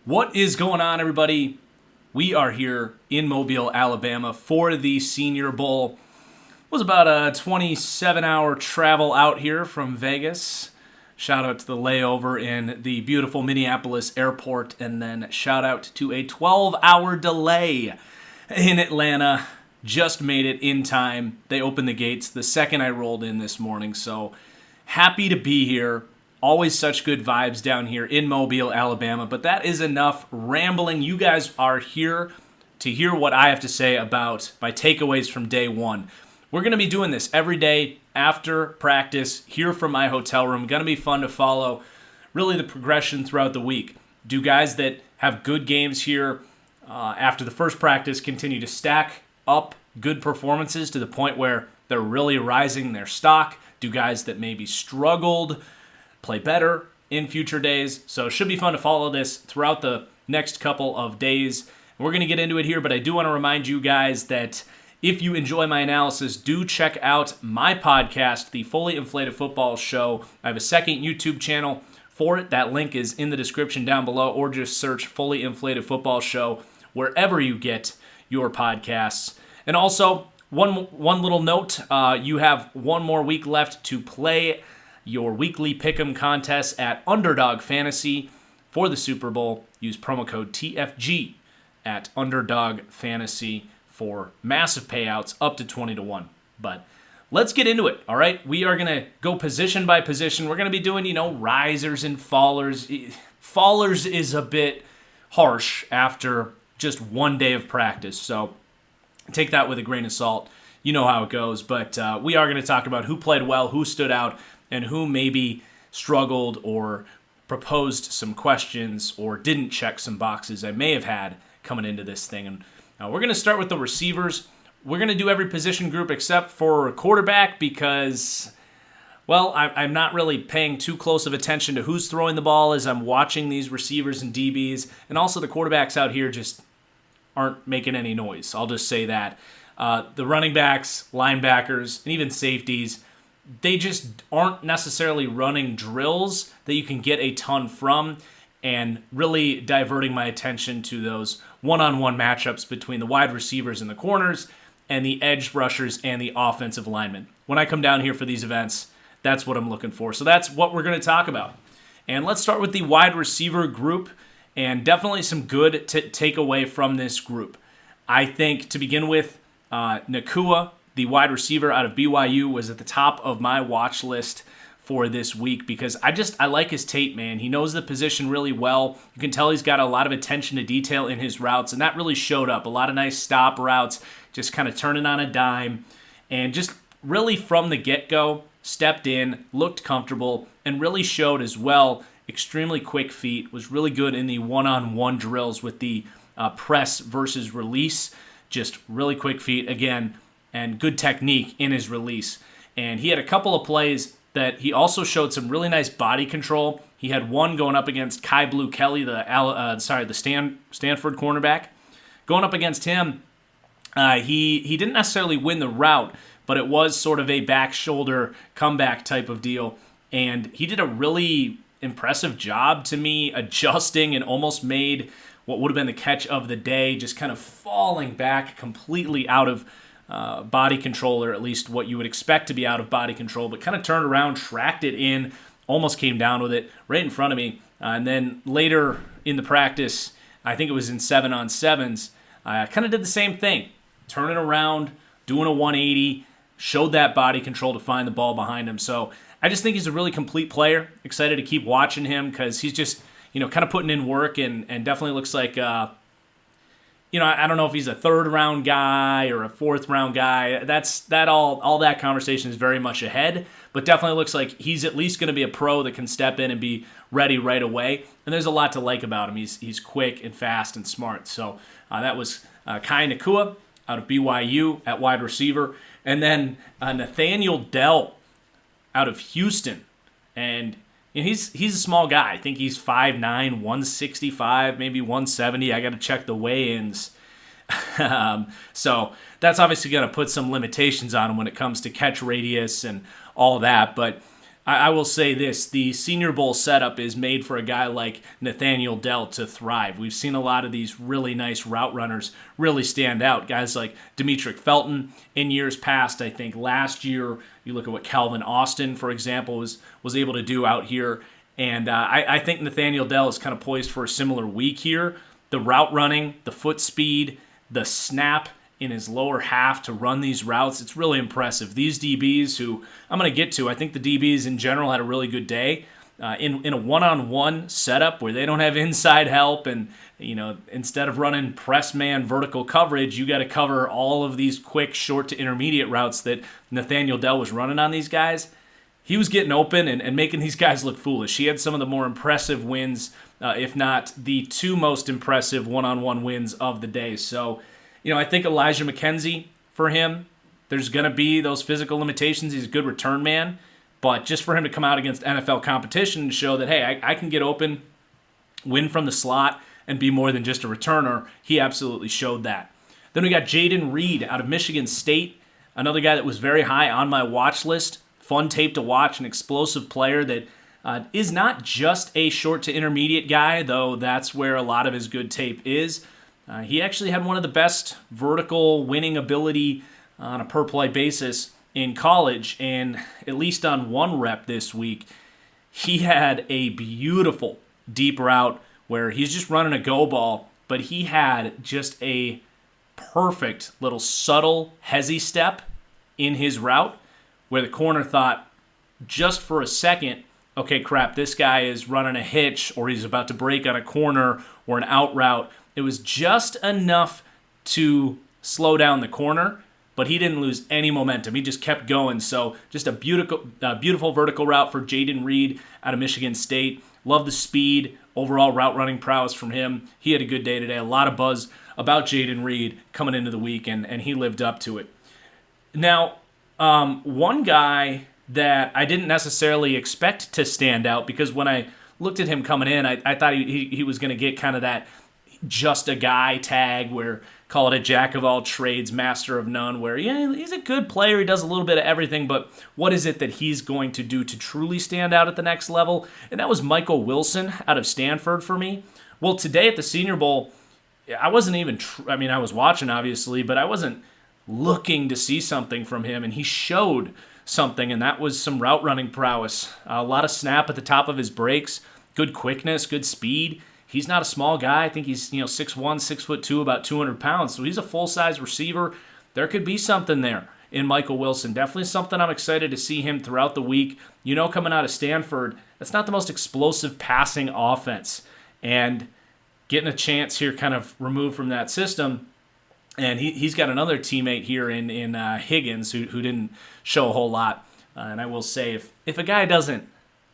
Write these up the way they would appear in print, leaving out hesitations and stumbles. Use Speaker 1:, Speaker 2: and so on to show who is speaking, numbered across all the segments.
Speaker 1: What is going on, everybody? We are here in Mobile, Alabama for the Senior Bowl. It was about a 27-hour travel out here from Vegas. Shout out to the layover in the beautiful Minneapolis airport, and then shout out to a 12-hour delay in Atlanta. Just made it in time. They opened the gates the second I rolled in this morning, so happy to be here. Always such good vibes down here in Mobile, Alabama. But that is enough rambling. You guys are here to hear what I have to say about my takeaways from day one. We're going to be doing this every day after practice here from my hotel room. Going to be fun to follow really the progression throughout the week. Do guys that have good games here after the first practice continue to stack up good performances to the point where they're really rising their stock? Do guys that maybe struggled play better in future days? So it should be fun to follow this throughout the next couple of days. We're going to get into it here, but I do want to remind you guys that if you enjoy my analysis, do check out my podcast, the Fully Inflated Football Show. I have a second YouTube channel for it. That link is in the description down below, or just search Fully Inflated Football Show wherever you get your podcasts. And also, one little note, you have one more week left to play your weekly pick'em contest at Underdog Fantasy for the Super Bowl. Use promo code TFG at Underdog Fantasy for massive payouts up to 20-1. But let's get into it, all right? We are going to go position by position. We're going to be doing, risers and fallers. Fallers is a bit harsh after just one day of practice, so take that with a grain of salt. You know how it goes, but we are going to talk about who played well, who stood out, and who maybe struggled or proposed some questions or didn't check some boxes I may have had coming into this thing. And we're going to start with the receivers. We're going to do every position group except for quarterback because, well, I'm not really paying too close of attention to who's throwing the ball as I'm watching these receivers and DBs. And also the quarterbacks out here just aren't making any noise. I'll just say that. The running backs, linebackers, and even safeties, they just aren't necessarily running drills that you can get a ton from, and really diverting my attention to those one-on-one matchups between the wide receivers and the corners and the edge rushers and the offensive linemen. When I come down here for these events, that's what I'm looking for. So that's what we're going to talk about. And let's start with the wide receiver group, and definitely some good to take away from this group. I think to begin with, Nakua, the wide receiver out of BYU, was at the top of my watch list for this week because I like his tape, man. He knows the position really well. You can tell he's got a lot of attention to detail in his routes, and that really showed up. A lot of nice stop routes, just kind of turning on a dime, and just really from the get-go, stepped in, looked comfortable, and really showed as well extremely quick feet, was really good in the one-on-one drills with the press versus release, just really quick feet, again, and good technique in his release. And he had a couple of plays that he also showed some really nice body control. He had one going up against Kai Blue Kelly, the Stanford cornerback. Going up against him, he didn't necessarily win the route, but it was sort of a back shoulder comeback type of deal. And he did a really impressive job to me adjusting and almost made what would have been the catch of the day, just kind of falling back completely out of body control, or at least what you would expect to be out of body control, but kind of turned around, tracked it in, almost came down with it right in front of me. And then later in the practice, I think it was in 7-on-7s, I kind of did the same thing, turning around, doing a 180, showed that body control to find the ball behind him. So I just think he's a really complete player. Excited to keep watching him because he's just, kind of putting in work and definitely looks like I don't know if he's a third-round guy or a fourth-round guy. All that conversation is very much ahead, but definitely looks like he's at least going to be a pro that can step in and be ready right away. And there's a lot to like about him. He's quick and fast and smart. So that was Kai Nakua out of BYU at wide receiver. And then Nathaniel Dell out of Houston. And he's a small guy. I think he's 5'9", 165, maybe 170. I got to check the weigh-ins. So that's obviously going to put some limitations on him when it comes to catch radius and all that. But I will say this, the Senior Bowl setup is made for a guy like Nathaniel Dell to thrive. We've seen a lot of these really nice route runners really stand out. Guys like Demetric Felton in years past. I think last year, you look at what Calvin Austin, for example, was able to do out here. And I think Nathaniel Dell is kind of poised for a similar week here. The route running, the foot speed, the snap in his lower half to run these routes, it's really impressive. These DBs who I'm going to get to, I think the DBs in general had a really good day. In a one-on-one setup where they don't have inside help and, instead of running press man vertical coverage, you got to cover all of these quick short to intermediate routes that Nathaniel Dell was running on these guys. He was getting open and making these guys look foolish. He had some of the more impressive wins, if not the two most impressive one-on-one wins of the day. So, I think Elijah McKenzie, for him, there's going to be those physical limitations. He's a good return man. But just for him to come out against NFL competition and show that, hey, I can get open, win from the slot, and be more than just a returner, he absolutely showed that. Then we got Jayden Reed out of Michigan State, another guy that was very high on my watch list. Fun tape to watch, an explosive player that is not just a short to intermediate guy, though that's where a lot of his good tape is. He actually had one of the best vertical winning ability on a per-play basis in college, and at least on one rep this week, he had a beautiful deep route where he's just running a go ball, but he had just a perfect little subtle hezzy step in his route where the corner thought just for a second, okay, crap, this guy is running a hitch or he's about to break on a corner or an out route. It was just enough to slow down the corner, but he didn't lose any momentum. He just kept going. So just a beautiful vertical route for Jayden Reed out of Michigan State. Love the speed, overall route running prowess from him. He had a good day today. A lot of buzz about Jayden Reed coming into the week, and he lived up to it. Now, one guy that I didn't necessarily expect to stand out, because when I looked at him coming in, I thought he was going to get kind of that just a guy tag where call it a jack of all trades, master of none, where he's a good player, he does a little bit of everything, but what is it that he's going to do to truly stand out at the next level? And that was Michael Wilson out of Stanford for me. Well, today at the Senior Bowl, I wasn't even, I was watching obviously, but I wasn't looking to see something from him, and he showed something, and that was some route running prowess. A lot of snap at the top of his breaks, good quickness, good speed. He's not a small guy. I think he's 6'1", 6'2", about 200 pounds. So he's a full-size receiver. There could be something there in Michael Wilson. Definitely something I'm excited to see him throughout the week. Coming out of Stanford, that's not the most explosive passing offense. And getting a chance here kind of removed from that system. And he's got another teammate here in Higgins who didn't show a whole lot. And I will say, if a guy doesn't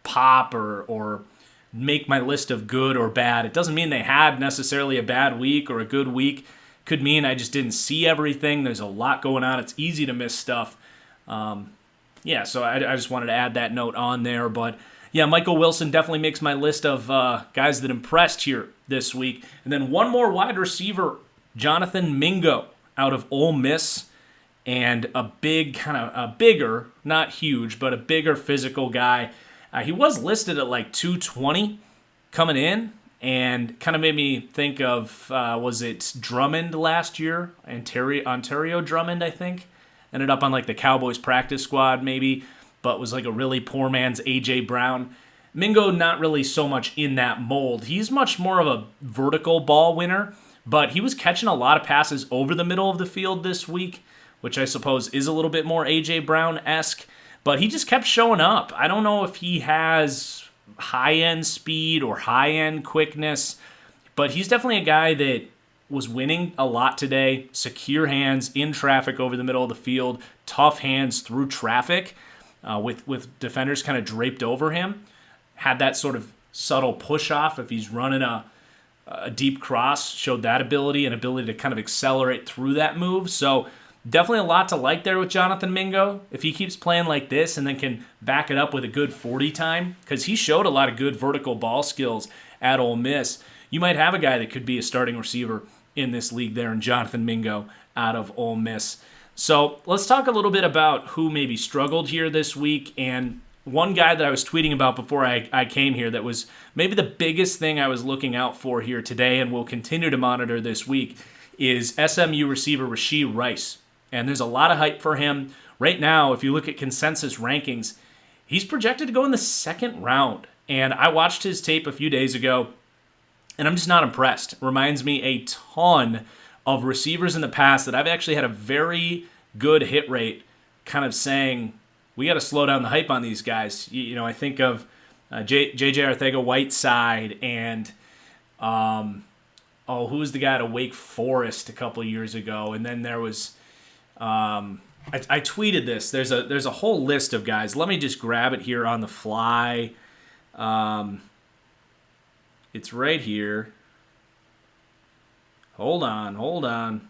Speaker 1: pop or make my list of good or bad, it doesn't mean they had necessarily a bad week or a good week. Could mean I just didn't see everything. There's a lot going on. It's easy to miss stuff. So I just wanted to add that note on there. But yeah, Michael Wilson definitely makes my list of guys that impressed here this week. And then one more wide receiver, Jonathan Mingo out of Ole Miss, and a bigger, not huge, but a bigger physical guy. He was listed at like 220 coming in, and kind of made me think of, was it Drummond last year? Ontario Drummond, I think. Ended up on like the Cowboys practice squad maybe, but was like a really poor man's A.J. Brown. Mingo not really so much in that mold. He's much more of a vertical ball winner, but he was catching a lot of passes over the middle of the field this week, which I suppose is a little bit more A.J. Brown-esque. But he just kept showing up. I don't know if he has high-end speed or high-end quickness, but he's definitely a guy that was winning a lot today. Secure hands in traffic over the middle of the field, tough hands through traffic with defenders kind of draped over him. Had that sort of subtle push-off if he's running a deep cross, showed that ability to kind of accelerate through that move. So definitely a lot to like there with Jonathan Mingo. If he keeps playing like this and then can back it up with a good 40 time, because he showed a lot of good vertical ball skills at Ole Miss, you might have a guy that could be a starting receiver in this league there in Jonathan Mingo out of Ole Miss. So let's talk a little bit about who maybe struggled here this week. And one guy that I was tweeting about before I came here that was maybe the biggest thing I was looking out for here today and will continue to monitor this week is SMU receiver Rashee Rice. And there's a lot of hype for him. Right now, if you look at consensus rankings, he's projected to go in the second round. And I watched his tape a few days ago, and I'm just not impressed. Reminds me a ton of receivers in the past that I've actually had a very good hit rate kind of saying, we got to slow down the hype on these guys. I think of J.J. Arcega-Whiteside and, who was the guy at Wake Forest a couple of years ago? And then there was, I tweeted this. There's a whole list of guys. Let me just grab it here on the fly. It's right here. Hold on.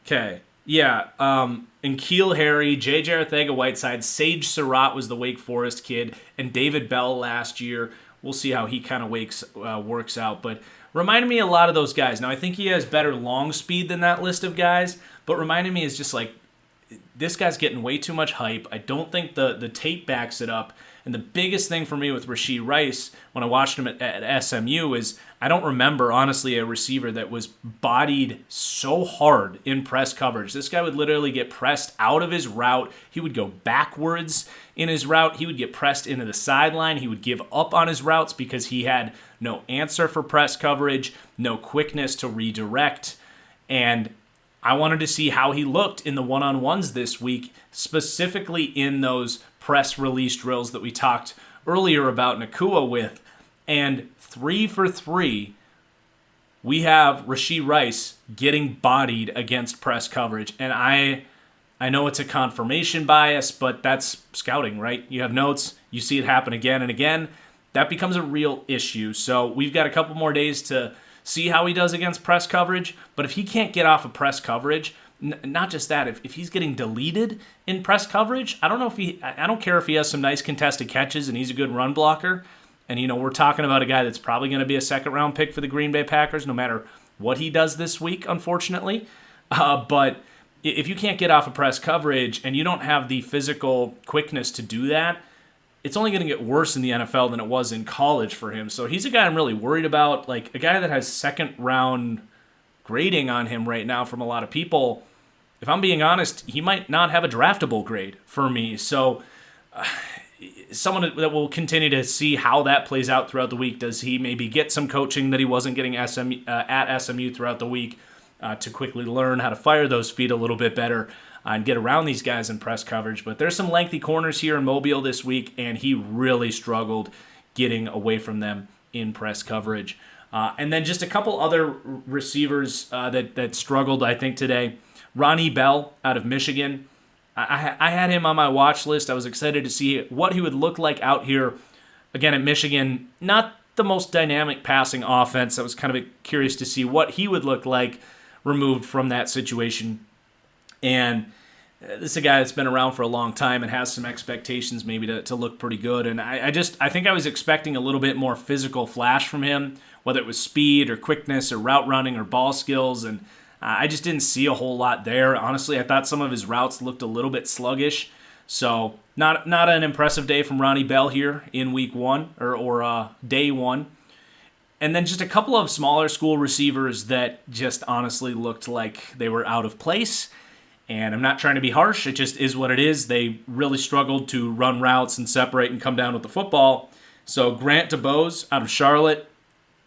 Speaker 1: Okay. Yeah, N'Keal Harry, J.J. Arcega-Whiteside, Sage Surratt was the Wake Forest kid, and David Bell last year. We'll see how he kind of works out, but reminded me a lot of those guys. Now, I think he has better long speed than that list of guys, but reminded me is just like, this guy's getting way too much hype. I don't think the tape backs it up. And the biggest thing for me with Rashee Rice, when I watched him at SMU, is I don't remember, honestly, a receiver that was bodied so hard in press coverage. This guy would literally get pressed out of his route. He would go backwards in his route. He would get pressed into the sideline. He would give up on his routes because he had no answer for press coverage, no quickness to redirect. And I wanted to see how he looked in the one-on-ones this week, specifically in those press release drills that we talked earlier about Nacua with. And 3 for 3, we have Rashee Rice getting bodied against press coverage. And I know it's a confirmation bias, but that's scouting, right? You have notes, you see it happen again and again. That becomes a real issue. So we've got a couple more days to see how he does against press coverage. But if he can't get off of press coverage, not just that, if he's getting deleted in press coverage, I don't care if he has some nice contested catches and he's a good run blocker. And, we're talking about a guy that's probably going to be a second-round pick for the Green Bay Packers, no matter what he does this week, unfortunately. But if you can't get off of press coverage and you don't have the physical quickness to do that, it's only going to get worse in the NFL than it was in college for him. So he's a guy I'm really worried about, like a guy that has second-round grading on him right now from a lot of people. If I'm being honest, he might not have a draftable grade for me. So someone that will continue to see how that plays out throughout the week. Does he maybe get some coaching that he wasn't getting at SMU throughout the week to quickly learn how to fire those feet a little bit better and get around these guys in press coverage? But there's some lengthy corners here in Mobile this week, and he really struggled getting away from them in press coverage. And then just a couple other receivers that struggled, I think, today. Ronnie Bell out of Michigan. I had him on my watch list. I was excited to see what he would look like out here. Again, at Michigan, not the most dynamic passing offense. I was kind of curious to see what he would look like removed from that situation. And this is a guy that's been around for a long time and has some expectations maybe to look pretty good. And I think I was expecting a little bit more physical flash from him, whether it was speed or quickness or route running or ball skills. And I just didn't see a whole lot there. Honestly, I thought some of his routes looked a little bit sluggish. So not an impressive day from Ronnie Bell here in week one or day one. And then just a couple of smaller school receivers that just honestly looked like they were out of place. And I'm not trying to be harsh. It just is what it is. They really struggled to run routes and separate and come down with the football. So Grant DuBose out of Charlotte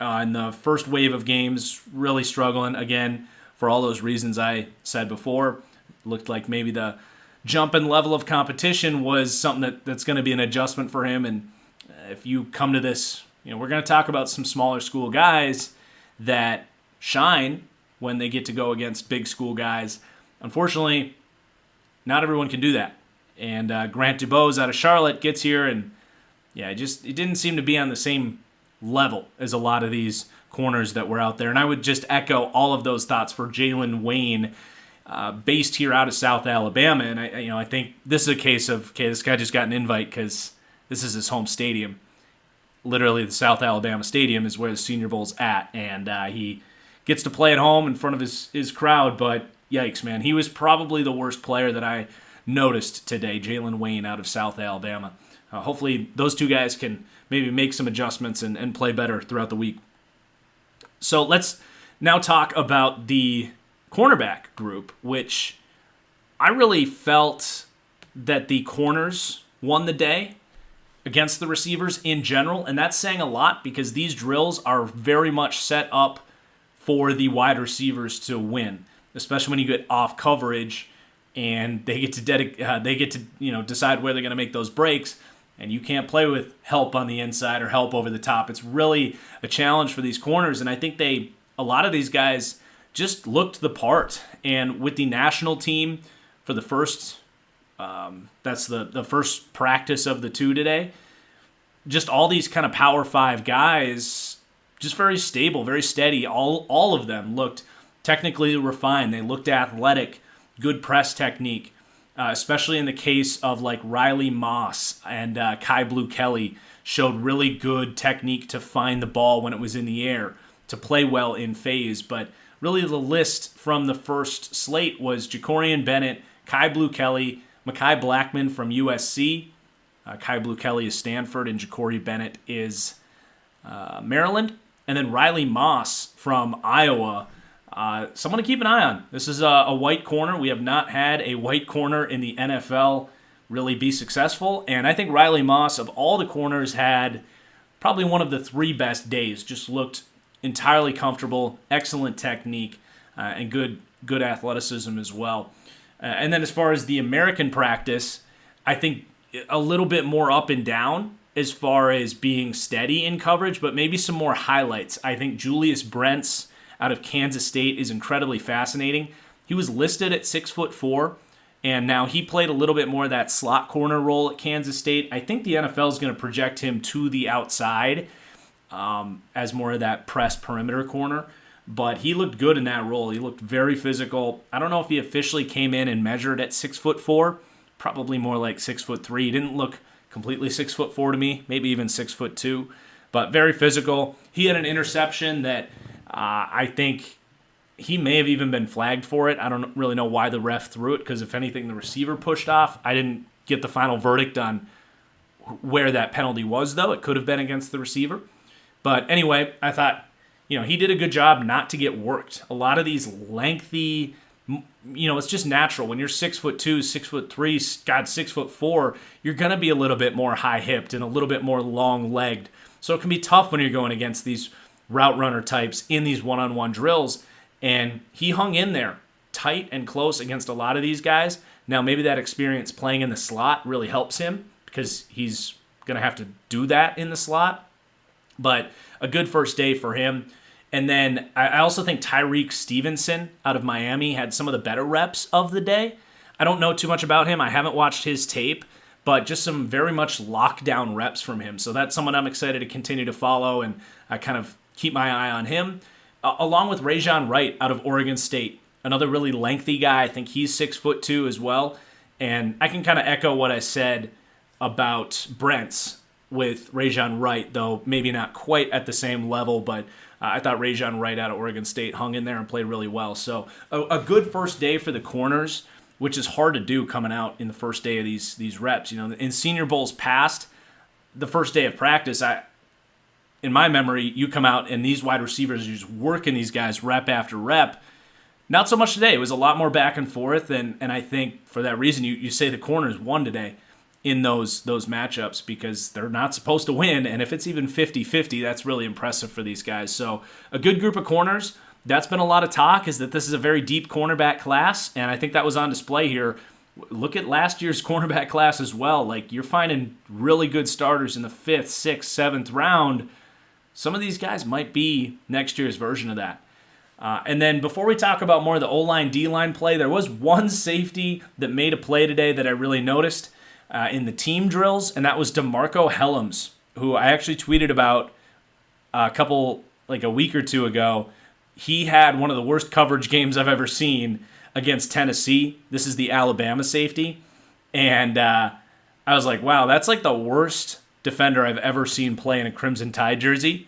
Speaker 1: in the first wave of games, really struggling again for all those reasons I said before. Looked like maybe the jump in level of competition was something that's going to be an adjustment for him. And if you come to this, we're going to talk about some smaller school guys that shine when they get to go against big school guys. Unfortunately, not everyone can do that. And Grant DuBose out of Charlotte gets here, and it didn't seem to be on the same level as a lot of these corners that were out there. And I would just echo all of those thoughts for Jalen Wayne, based here out of South Alabama. And I think this is a case of, this guy just got an invite because this is his home stadium. Literally, the South Alabama Stadium is where the Senior Bowl's at, and he gets to play at home in front of his crowd. But yikes, man, he was probably the worst player that I noticed today, Jalen Wayne out of South Alabama. Hopefully those two guys can maybe make some adjustments and play better throughout the week. So let's now talk about the cornerback group, which I really felt that the corners won the day against the receivers in general, and that's saying a lot because these drills are very much set up for the wide receivers to win, especially when you get off coverage and they get to decide where they're going to make those breaks, and you can't play with help on the inside or help over the top. It's really a challenge for these corners, and I think a lot of these guys just looked the part. And with the national team for the first, that's the first practice of the two today, just all these kind of Power 5 guys, just very stable, very steady. All of them looked technically refined. They looked athletic, good press technique. Especially in the case of like Riley Moss and Kai Blue Kelly, showed really good technique to find the ball when it was in the air, to play well in phase. But really the list from the first slate was Jacorian Bennett, Kai Blue Kelly, Mekhi Blackman from USC. Kai Blue Kelly is Stanford and Ja'Cory Bennett is Maryland. And then Riley Moss from Iowa. Someone to keep an eye on. This is a white corner. We have not had a white corner in the NFL really be successful. And I think Riley Moss, of all the corners, had probably one of the 3 best days. Just looked entirely comfortable, excellent technique, and good athleticism as well. And then as far as the American practice, I think a little bit more up and down as far as being steady in coverage, but maybe some more highlights. I think Julius Brents out of Kansas State is incredibly fascinating. He was listed at 6'4", and now he played a little bit more of that slot corner role at Kansas State. I think the NFL is going to project him to the outside as more of that press perimeter corner, but he looked good in that role. He looked very physical. I don't know if he officially came in and measured at 6'4", probably more like 6'3". He didn't look completely 6'4" to me, maybe even 6'2", but very physical. He had an interception that I think he may have even been flagged for it. I don't really know why the ref threw it, because if anything, the receiver pushed off. I didn't get the final verdict on where that penalty was, though. It could have been against the receiver. But anyway, I thought, he did a good job not to get worked. A lot of these lengthy, it's just natural. When you're 6'2", 6'3", God, 6'4", you're going to be a little bit more high-hipped and a little bit more long-legged. So it can be tough when you're going against these route runner types in these one-on-one drills, and he hung in there tight and close against a lot of these guys. Now maybe that experience playing in the slot really helps him because he's going to have to do that in the slot, but a good first day for him. And then I also think Tyreek Stevenson out of Miami had some of the better reps of the day. I don't know too much about him. I haven't watched his tape, but just some very much lockdown reps from him. So that's someone I'm excited to continue to follow, and I kind of keep my eye on him, along with Rajon Wright out of Oregon State, another really lengthy guy. I think he's 6'2" as well. And I can kind of echo what I said about Brents with Rajon Wright, though maybe not quite at the same level, but I thought Rajon Wright out of Oregon State hung in there and played really well. So a good first day for the corners, which is hard to do coming out in the first day of these reps. In Senior Bowls past, the first day of practice, in my memory, you come out and these wide receivers are just working these guys rep after rep. Not so much today. It was a lot more back and forth, and I think for that reason, you say the corners won today in those matchups because they're not supposed to win, and if it's even 50-50, that's really impressive for these guys. So a good group of corners. That's been a lot of talk, is that this is a very deep cornerback class, and I think that was on display here. Look at last year's cornerback class as well. Like, you're finding really good starters in the 5th, 6th, 7th round. Some of these guys might be next year's version of that. And then before we talk about more of the O-line, D-line play, there was one safety that made a play today that I really noticed in the team drills, and that was DeMarco Helms, who I actually tweeted about a week or two ago. He had one of the worst coverage games I've ever seen against Tennessee. This is the Alabama safety. And I was like, wow, that's like the worst defender I've ever seen play in a Crimson Tide jersey.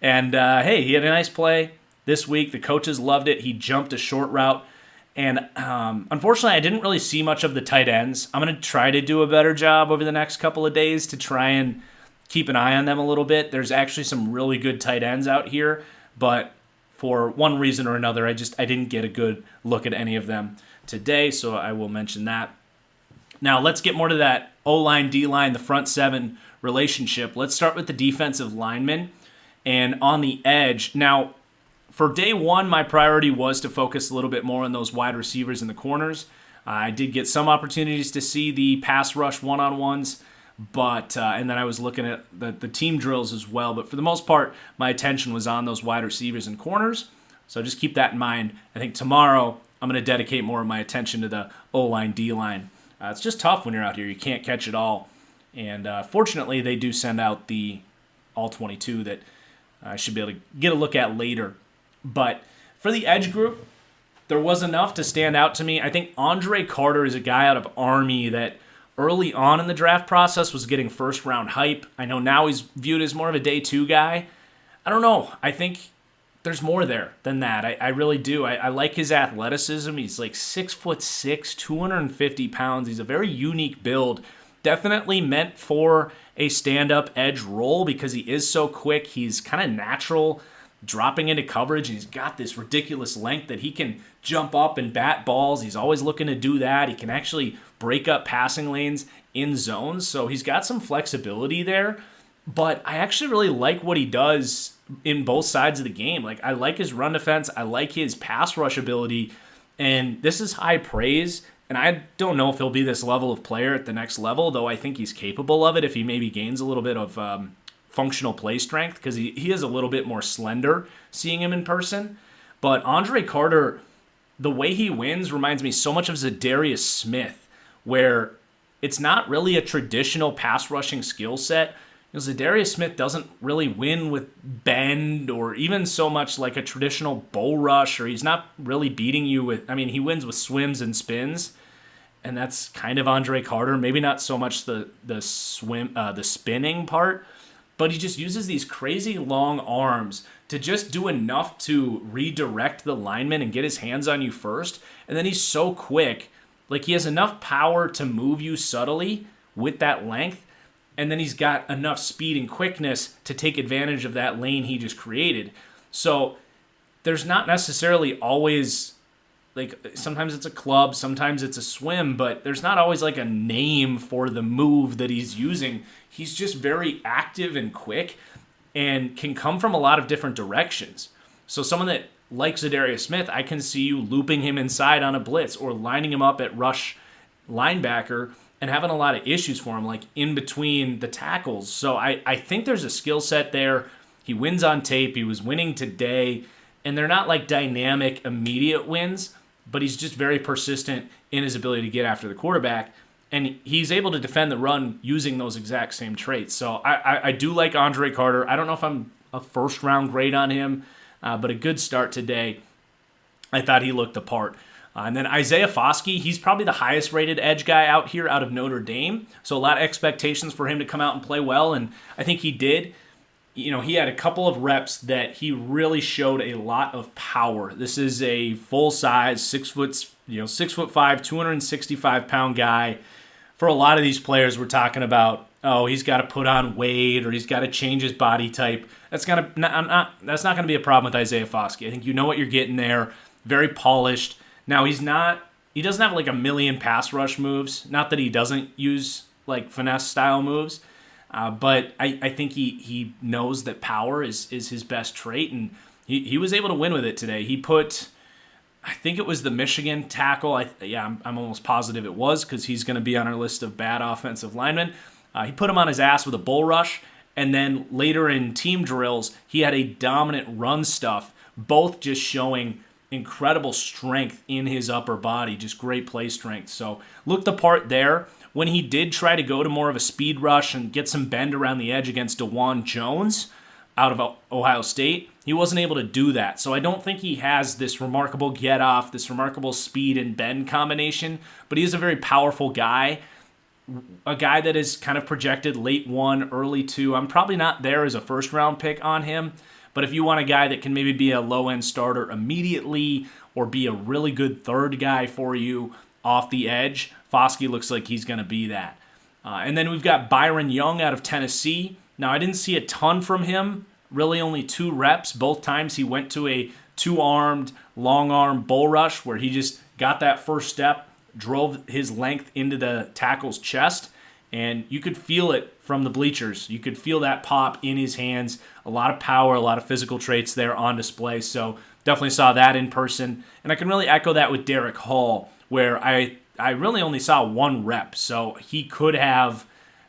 Speaker 1: And hey, he had a nice play this week. The coaches loved it. He jumped a short route And unfortunately, I didn't really see much of the tight ends. I'm going to try to do a better job over the next couple of days to try and keep an eye on them a little bit. There's actually some really good tight ends out here, but for one reason or another, I didn't get a good look at any of them today, so I will mention that. Now, let's get more to that O-line, D-line, the front seven relationship. Let's start with the defensive linemen and on the edge. Now, for day one, my priority was to focus a little bit more on those wide receivers and the corners. I did get some opportunities to see the pass rush one-on-ones, but and then I was looking at the team drills as well. But for the most part, my attention was on those wide receivers and corners. So just keep that in mind. I think tomorrow I'm going to dedicate more of my attention to the O-line, D-line. It's just tough when you're out here. You can't catch it all. And fortunately, they do send out the all-22 that I should be able to get a look at later. But for the edge group, there was enough to stand out to me. I think Andre Carter is a guy out of Army that early on in the draft process was getting first-round hype. I know now he's viewed as more of a day two guy. I don't know. I think there's more there than that. I really do. I like his athleticism. He's like 6'6", 250 pounds. He's a very unique build. Definitely meant for a stand-up edge role because he is so quick. He's kind of natural dropping into coverage, and he's got this ridiculous length that he can jump up and bat balls. He's always looking to do that. He can actually break up passing lanes in zones, so he's got some flexibility there. But I actually really like what he does in both sides of the game. Like, I like his run defense. I like his pass rush ability, and this is high praise. And I don't know if he'll be this level of player at the next level, though I think he's capable of it if he maybe gains a little bit of functional play strength, because he is a little bit more slender seeing him in person. But Andre Carter, the way he wins reminds me so much of Zadarius Smith, where it's not really a traditional pass rushing skill set. Zadarius Smith doesn't really win with bend or even so much like a traditional bull rush, or he's not really beating you with, he wins with swims and spins, and that's kind of Andre Carter. Maybe not so much the spinning part, but he just uses these crazy long arms to just do enough to redirect the lineman and get his hands on you first. And then he's so quick. Like, he has enough power to move you subtly with that length. And then he's got enough speed and quickness to take advantage of that lane he just created. So there's not necessarily always, like, sometimes it's a club, sometimes it's a swim, but there's not always like a name for the move that he's using. He's just very active and quick and can come from a lot of different directions. So someone that likes Zadarius Smith, I can see you looping him inside on a blitz or lining him up at rush linebacker and having a lot of issues for him, like in between the tackles. So I think there's a skill set there. He wins on tape. He was winning today. And they're not like dynamic, immediate wins, but he's just very persistent in his ability to get after the quarterback. And he's able to defend the run using those exact same traits. So I do like Andre Carter. I don't know if I'm a first-round grade on him, but a good start today. I thought he looked the part. And then Isaiah Foskey, he's probably the highest-rated edge guy out here out of Notre Dame. So a lot of expectations for him to come out and play well, and I think he did. He had a couple of reps that he really showed a lot of power. This is a full-size, 6'5", 265-pound guy. For a lot of these players, we're talking about, he's got to put on weight or he's got to change his body type. That's not going to be a problem with Isaiah Foskey. I think you know what you're getting there. Very polished. Now, he doesn't have like a million pass rush moves. Not that he doesn't use like finesse style moves, but I think he knows that power is his best trait, and he was able to win with it today. He put, I think it was the Michigan tackle. I'm almost positive it was, because he's going to be on our list of bad offensive linemen. He put him on his ass with a bull rush, and then later in team drills, he had a dominant run stuff, both just showing incredible strength in his upper body, just great play strength. So looked the part there. When he did try to go to more of a speed rush and get some bend around the edge against DeJuan Jones out of Ohio State, he wasn't able to do that. So I don't think he has this remarkable get-off, this remarkable speed and bend combination, but he is a very powerful guy, a guy that is kind of projected late 1, early 2. I'm probably not there as a first-round pick on him, But if you want a guy that can maybe be a low-end starter immediately or be a really good third guy for you off the edge, Foskey looks like he's going to be that. And then we've got Byron Young out of Tennessee. Now, I didn't see a ton from him, really only 2 reps. Both times he went to a 2-armed, long-arm bull rush where he just got that first step, drove his length into the tackle's chest, and you could feel it from the bleachers. You could feel that pop in his hands. A lot of power, a lot of physical traits there on display. So definitely saw that in person. And I can really echo that with Derek Hall, where I really only saw 1 rep. So he could have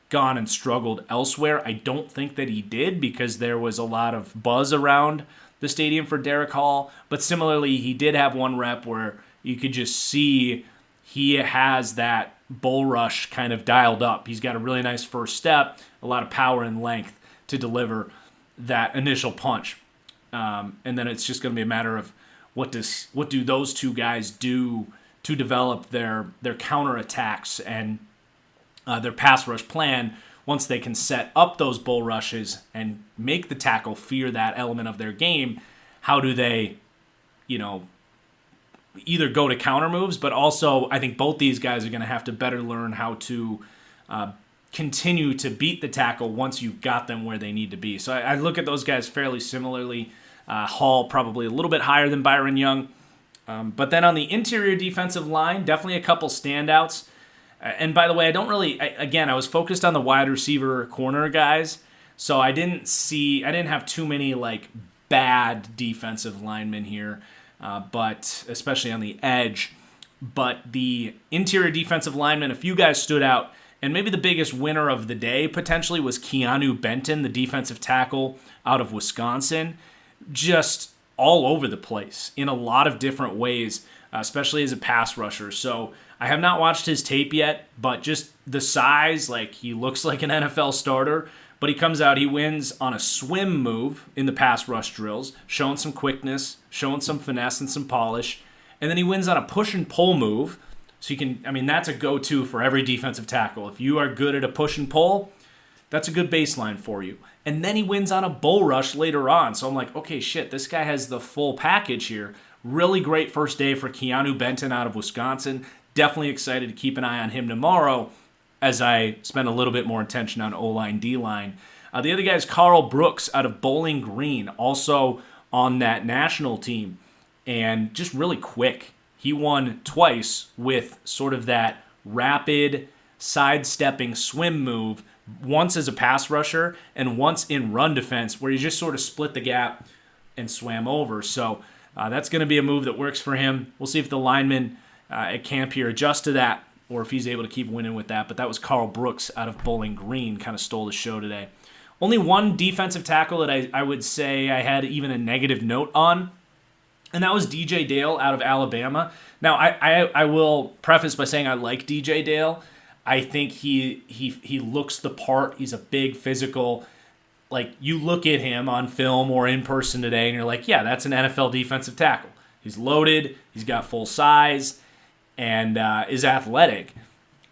Speaker 1: gone and struggled elsewhere. I don't think that he did because there was a lot of buzz around the stadium for Derek Hall. But similarly, he did have 1 rep where you could just see he has that bull rush kind of dialed up. He's got a really nice first step, a lot of power and length to deliver that initial punch. And then it's just going to be a matter of what do those 2 guys do to develop their counterattacks and their pass rush plan once they can set up those bull rushes and make the tackle fear that element of their game. How do they, either go to counter moves, but also I think both these guys are going to have to better learn how to continue to beat the tackle once you've got them where they need to be. So I look at those guys fairly similarly. Hall probably a little bit higher than Byron Young. But then on the interior defensive line, definitely a couple standouts. And by the way, I was focused on the wide receiver corner guys, so I didn't have too many bad defensive linemen here. But especially on the edge. But the interior defensive linemen, a few guys stood out, and maybe the biggest winner of the day potentially was Keanu Benton, the defensive tackle out of Wisconsin. Just all over the place in a lot of different ways, especially as a pass rusher. So I have not watched his tape yet, but just the size, he looks like an NFL starter. But he comes out, he wins on a swim move in the pass rush drills, showing some quickness, showing some finesse and some polish. And then he wins on a push and pull move. So that's a go-to for every defensive tackle. If you are good at a push and pull, that's a good baseline for you. And then he wins on a bull rush later on. So I'm like, okay, shit, this guy has the full package here. Really great first day for Keanu Benton out of Wisconsin. Definitely excited to keep an eye on him tomorrow as I spend a little bit more attention on O-line, D-line. The other guy is Carl Brooks out of Bowling Green, also on that national team, and just really quick. He won twice with sort of that rapid sidestepping swim move, once as a pass rusher and once in run defense, where he just sort of split the gap and swam over. So that's going to be a move that works for him. We'll see if the linemen at camp here adjust to that, or if he's able to keep winning with that. But that was Carl Brooks out of Bowling Green, kind of stole the show today. Only one defensive tackle that I would say I had even a negative note on, and that was DJ Dale out of Alabama. Now, I will preface by saying I like DJ Dale. I think he looks the part. He's a big physical. You look at him on film or in person today, and you're like, yeah, that's an NFL defensive tackle. He's loaded. He's got full size. And is athletic.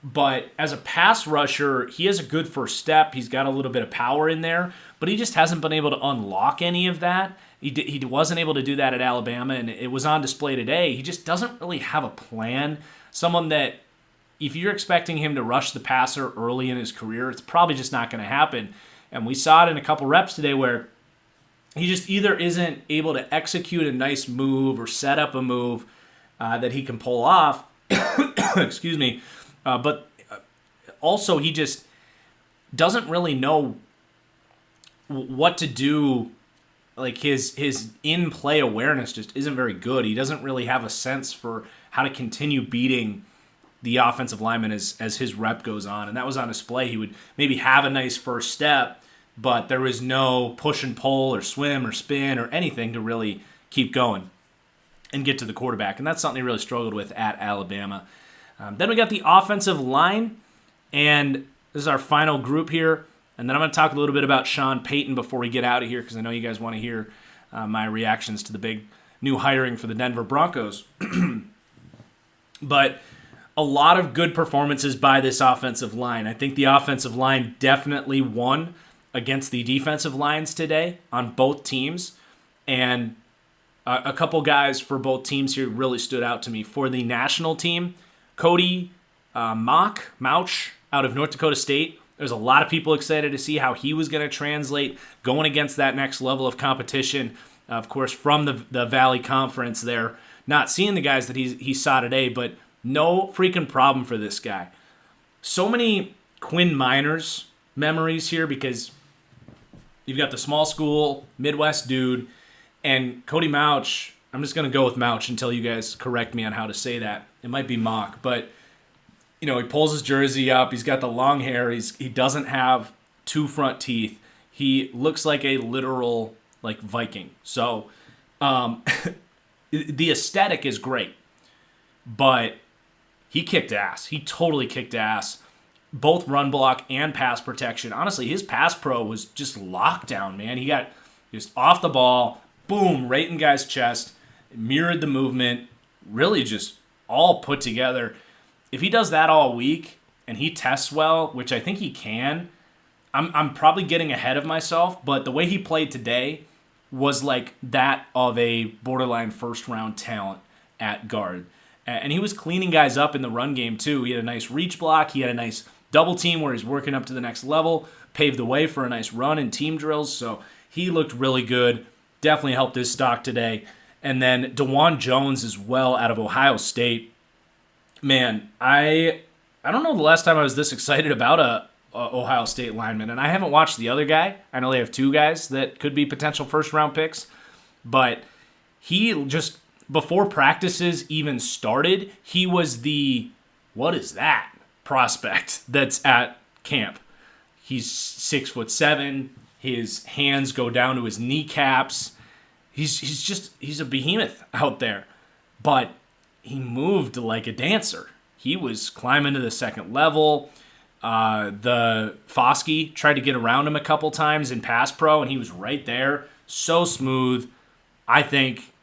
Speaker 1: But as a pass rusher, he has a good first step. He's got a little bit of power in there, but he just hasn't been able to unlock any of that. He wasn't able to do that at Alabama, and it was on display today. He just doesn't really have a plan. Someone that, if you're expecting him to rush the passer early in his career, it's probably just not going to happen. And we saw it in a couple reps today where he just either isn't able to execute a nice move or set up a move that he can pull off, excuse me, but also he just doesn't really know what to do. His in-play awareness just isn't very good. He doesn't really have a sense for how to continue beating the offensive lineman as his rep goes on. And that was on display. He would maybe have a nice first step, but there was no push and pull or swim or spin or anything to really keep going and get to the quarterback. And that's something he really struggled with at Alabama. Then we got the offensive line, and this is our final group here. And then I'm going to talk a little bit about Sean Payton before we get out of here, because I know you guys want to hear my reactions to the big new hiring for the Denver Broncos. But a lot of good performances by this offensive line. I think the offensive line definitely won against the defensive lines today on both teams. And a couple guys for both teams here really stood out to me. For the national team, Cody Mauch out of North Dakota State. There's a lot of people excited to see how he was going to translate going against that next level of competition. Of course, from the Valley Conference there. Not seeing the guys that he saw today, but no freaking problem for this guy. So many Quinn Miners memories here because you've got the small school, Midwest dude, and Cody Mauch. I'm just going to go with Mauch until you guys correct me on how to say that. It might be Mock, but he pulls his jersey up. He's got the long hair. He doesn't have two front teeth. He looks like a literal Viking. So the aesthetic is great, but he kicked ass. He totally kicked ass. Both run block and pass protection. Honestly, his pass pro was just lockdown, man. He got just off the ball, boom, right in guy's chest, mirrored the movement, really just all put together. If he does that all week and he tests well, which I think he can, I'm probably getting ahead of myself, but the way he played today was like that of a borderline first-round talent at guard. And he was cleaning guys up in the run game, too. He had a nice reach block. He had a nice double team where he's working up to the next level, paved the way for a nice run in team drills. So he looked really good. Definitely helped his stock today. And then DeJuan Jones as well out of Ohio State. Man, I don't know the last time I was this excited about a Ohio State lineman, and I haven't watched the other guy. I know they have two guys that could be potential first-round picks, but he just, before practices even started, he was the, what is that, prospect that's at camp. He's 6'7". His hands go down to his kneecaps. He's a behemoth out there, but he moved like a dancer. He was climbing to the second level. The Foskey tried to get around him a couple times in pass pro, and he was right there. So smooth. I think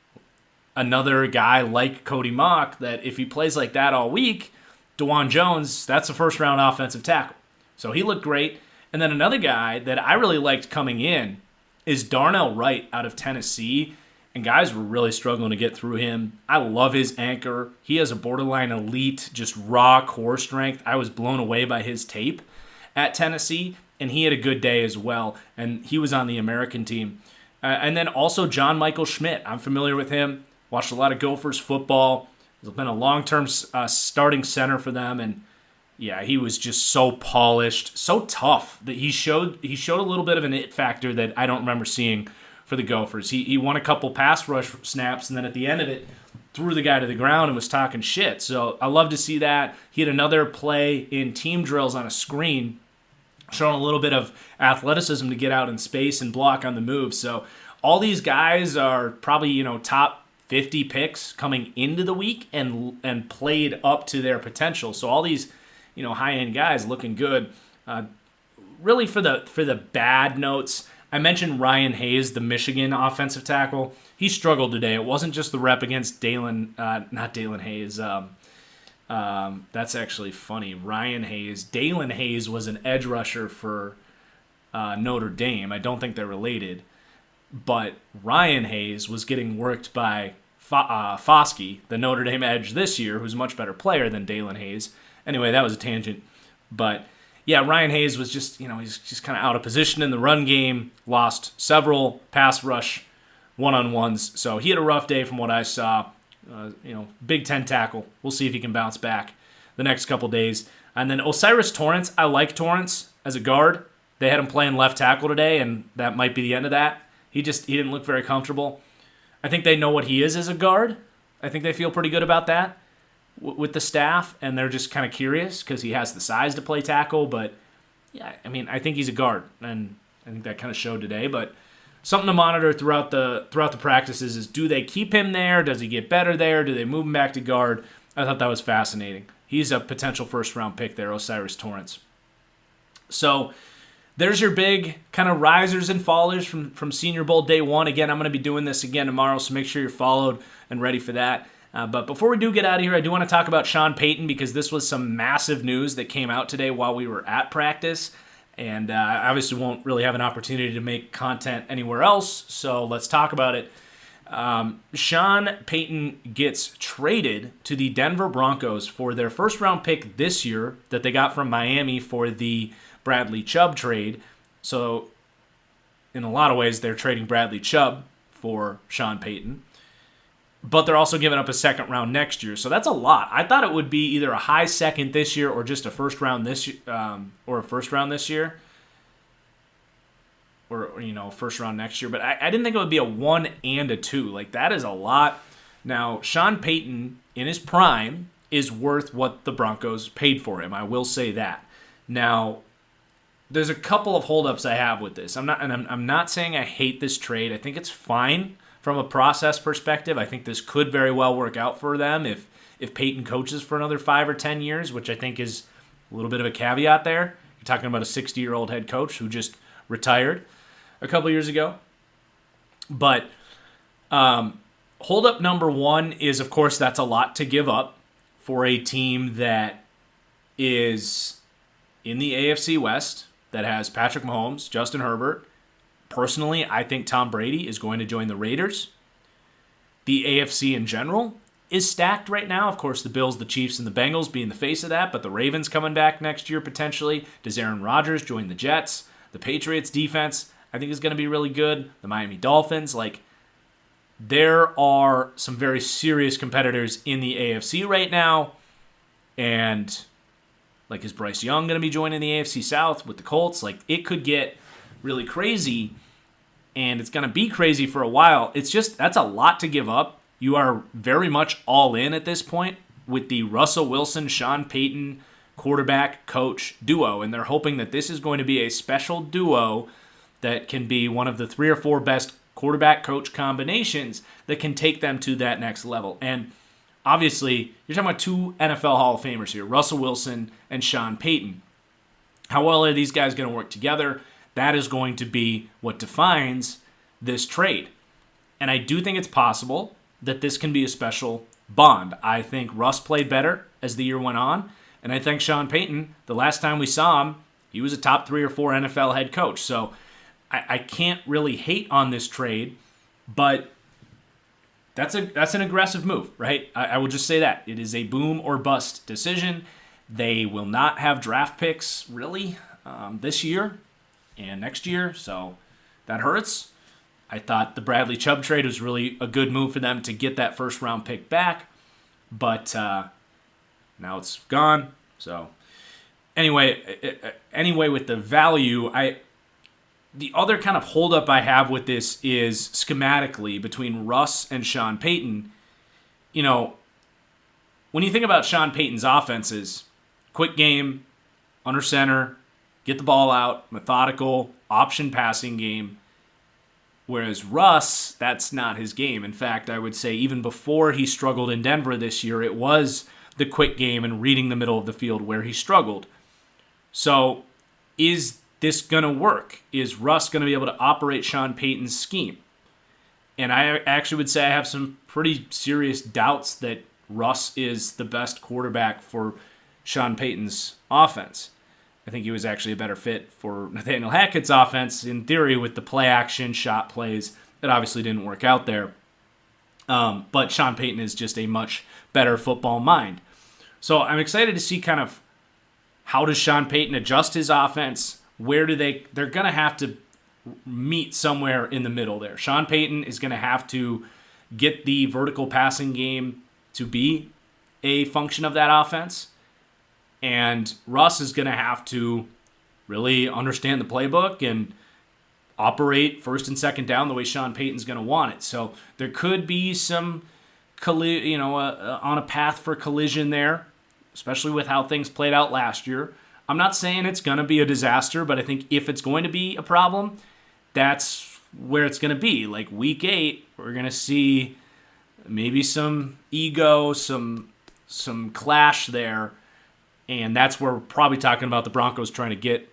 Speaker 1: another guy like Cody Mock, that if he plays like that all week, DeJuan Jones, that's a first-round offensive tackle. So he looked great. And then another guy that I really liked coming in is Darnell Wright out of Tennessee. And guys were really struggling to get through him. I love his anchor. He has a borderline elite, just raw core strength. I was blown away by his tape at Tennessee, and he had a good day as well. And he was on the American team. And then also John Michael Schmidt. I'm familiar with him. Watched a lot of Gophers football. He's been a long-term starting center for them. And yeah, he was just so polished, so tough that he showed a little bit of an it factor that I don't remember seeing for the Gophers. He won a couple pass rush snaps, and then at the end of it, threw the guy to the ground and was talking shit. So I love to see that. He had another play in team drills on a screen, showing a little bit of athleticism to get out in space and block on the move. So all these guys are probably, top 50 picks coming into the week and played up to their potential. So all these, high-end guys looking good. Really for the bad notes, I mentioned Ryan Hayes, the Michigan offensive tackle. He struggled today. It wasn't just the rep against not Dalen Hayes. That's actually funny. Ryan Hayes. Dalen Hayes was an edge rusher for Notre Dame. I don't think they're related. But Ryan Hayes was getting worked by Foskey, the Notre Dame edge this year, who's a much better player than Dalen Hayes. Anyway, that was a tangent. But yeah, Ryan Hayes was just, he's just kind of out of position in the run game, lost several pass rush one-on-ones. So he had a rough day from what I saw. Big Ten tackle. We'll see if he can bounce back the next couple days. And then Osiris Torrance, I like Torrance as a guard. They had him playing left tackle today, and that might be the end of that. He didn't look very comfortable. I think they know what he is as a guard. I think they feel pretty good about that with the staff, and they're just kind of curious because he has the size to play tackle. But yeah, I think he's a guard, and I think that kind of showed today. But something to monitor throughout the practices is, do they keep him there? Does he get better there? Do they move him back to guard? I thought that was fascinating. He's a potential first-round pick there, Osiris Torrance. So there's your big kind of risers and fallers from Senior Bowl day one. Again, I'm going to be doing this again tomorrow, so make sure you're followed and ready for that. But before we do get out of here, I do want to talk about Sean Payton, because this was some massive news that came out today while we were at practice. And I obviously won't really have an opportunity to make content anywhere else, so let's talk about it. Sean Payton gets traded to the Denver Broncos for their first-round pick this year that they got from Miami for the Bradley Chubb trade. So, in a lot of ways, they're trading Bradley Chubb for Sean Payton. But they're also giving up a second round next year, so that's a lot. I thought it would be either a high second this year or just a first round this year, or a first round this year, or first round next year. But I didn't think it would be a 1 and a 2. Like, that is a lot. Now, Sean Payton in his prime is worth what the Broncos paid for him. I will say that. Now, there's a couple of holdups I have with this. I'm not saying I hate this trade. I think it's fine. From a process perspective, I think this could very well work out for them if Payton coaches for another 5 or 10 years, which I think is a little bit of a caveat there. You're talking about a 60-year-old head coach who just retired a couple years ago. But holdup number one is, of course, that's a lot to give up for a team that is in the AFC West, that has Patrick Mahomes, Justin Herbert. Personally, I think Tom Brady is going to join the Raiders. The AFC in general is stacked right now. Of course, the Bills, the Chiefs, and the Bengals being the face of that, but the Ravens coming back next year potentially. Does Aaron Rodgers join the Jets? The Patriots defense, I think, is going to be really good. The Miami Dolphins, there are some very serious competitors in the AFC right now. And, is Bryce Young going to be joining the AFC South with the Colts? It could get really crazy, and it's going to be crazy for a while. It's just, that's a lot to give up. You are very much all in at this point with the Russell Wilson, Sean Payton quarterback coach duo, and they're hoping that this is going to be a special duo that can be one of the 3 or 4 best quarterback coach combinations that can take them to that next level. And obviously, you're talking about 2 NFL Hall of Famers here, Russell Wilson and Sean Payton. How well are these guys going to work together? That is going to be what defines this trade. And I do think it's possible that this can be a special bond. I think Russ played better as the year went on. And I think Sean Payton, the last time we saw him, he was a top 3 or 4 NFL head coach. So I can't really hate on this trade, but that's an aggressive move, right? I will just say that. It is a boom or bust decision. They will not have draft picks, really, this year and next year, so that hurts. I thought the Bradley Chubb trade was really a good move for them to get that first-round pick back, but now it's gone. So anyway, with the value, the other kind of holdup I have with this is schematically between Russ and Sean Payton. When you think about Sean Payton's offenses, quick game, under center, get the ball out, methodical, option passing game. Whereas Russ, that's not his game. In fact, I would say even before he struggled in Denver this year, it was the quick game and reading the middle of the field where he struggled. So is this going to work? Is Russ going to be able to operate Sean Payton's scheme? And I actually would say I have some pretty serious doubts that Russ is the best quarterback for Sean Payton's offense. I think he was actually a better fit for Nathaniel Hackett's offense, in theory, with the play-action shot plays. It obviously didn't work out there. But Sean Payton is just a much better football mind. So I'm excited to see kind of how does Sean Payton adjust his offense? Where do they're going to have to meet somewhere in the middle there. Sean Payton is going to have to get the vertical passing game to be a function of that offense. And Russ is going to have to really understand the playbook and operate first and second down the way Sean Payton's going to want it. So there could be some, on a path for collision there, especially with how things played out last year. I'm not saying it's going to be a disaster, but I think if it's going to be a problem, that's where it's going to be. Like week 8, we're going to see maybe some ego, some clash there. And that's where we're probably talking about the Broncos trying to get,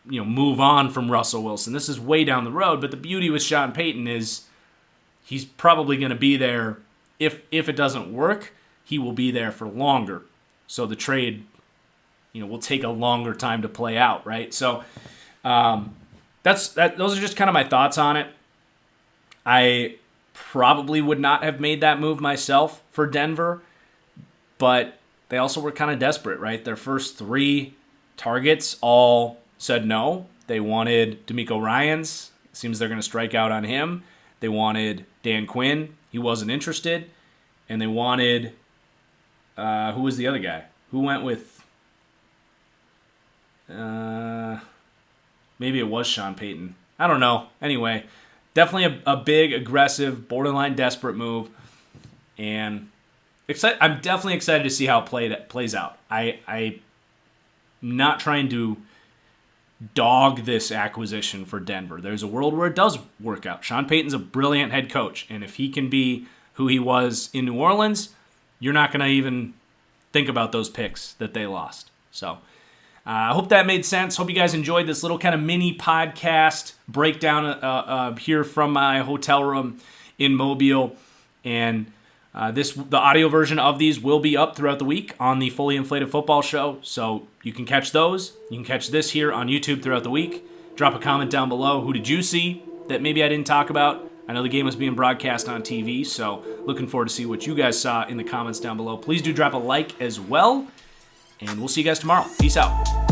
Speaker 1: move on from Russell Wilson. This is way down the road, but the beauty with Sean Payton is he's probably going to be there. If it doesn't work, he will be there for longer. So the trade will take a longer time to play out, right? So those are just kind of my thoughts on it. I probably would not have made that move myself for Denver, but they also were kind of desperate, right? Their first 3 targets all said no. They wanted D'Amico Ryans. Seems they're going to strike out on him. They wanted Dan Quinn. He wasn't interested. And they wanted, who was the other guy? Who went with, maybe it was Sean Payton. I don't know. Anyway, definitely a big, aggressive, borderline desperate move. And I'm definitely excited to see how it plays out. I'm not trying to dog this acquisition for Denver. There's a world where it does work out. Sean Payton's a brilliant head coach, and if he can be who he was in New Orleans, you're not going to even think about those picks that they lost. So I hope that made sense. Hope you guys enjoyed this little kind of mini podcast breakdown here from my hotel room in Mobile. And the audio version of these will be up throughout the week on the Fully Inflated Football Show. So you can catch those. You can catch this here on YouTube throughout the week. Drop a comment down below. Who did you see that maybe I didn't talk about? I know the game was being broadcast on TV, so looking forward to see what you guys saw in the comments down below. Please do drop a like as well, and we'll see you guys tomorrow. Peace out.